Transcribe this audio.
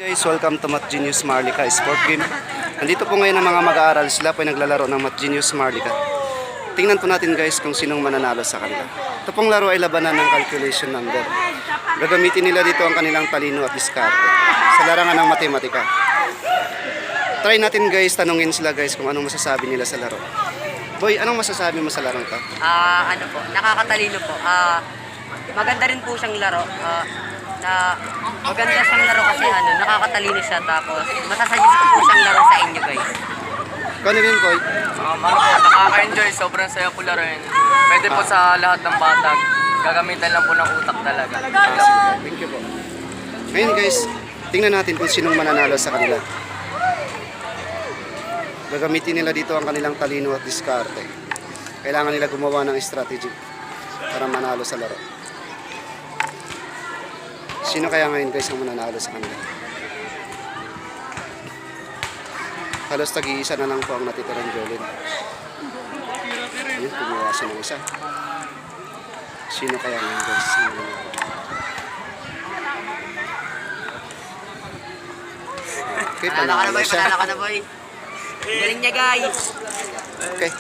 Guys, welcome to Math Genius Marlica Sport Game. Nandito po ngayon ang mga mag-aaral. Sila po ay naglalaro ng Math Genius Marlica. Tingnan po natin guys kung sinong mananalo sa kanila. Ito pong laro ay labanan ng calculation number. Gagamitin nila dito ang kanilang talino at diskarte sa larangan ng matematika. Try natin guys, tanungin sila guys kung anong masasabi nila sa laro. Boy, anong masasabi mo sa laro ito? Ano po, nakakatalino po. Maganda rin po siyang laro. Maganda siyang laro kasi nakakatalino siya, tapos masasuggest ko po siyang laro sa inyo guys. Kano rin Boy? Nakaka-enjoy, sobrang saya po laruin. Pwede po sa lahat ng bata. Gagamitan lang po ng utak talaga. Thank you po. Ngayon guys, tingnan natin kung sinong mananalo sa kanila. Gagamitin nila dito ang kanilang talino at diskarte. Kailangan nila gumawa ng strategy para manalo sa laro. Sino kaya ngayon guys ang mananalo sa kanila? Halos tag-iisa na lang po ang natitirang Jolin. Ayun, kumuha siya ng isa. Sino kaya ngayon guys? Okay, panalo siya. Panalo ka na boy. Galing niya guys. Okay.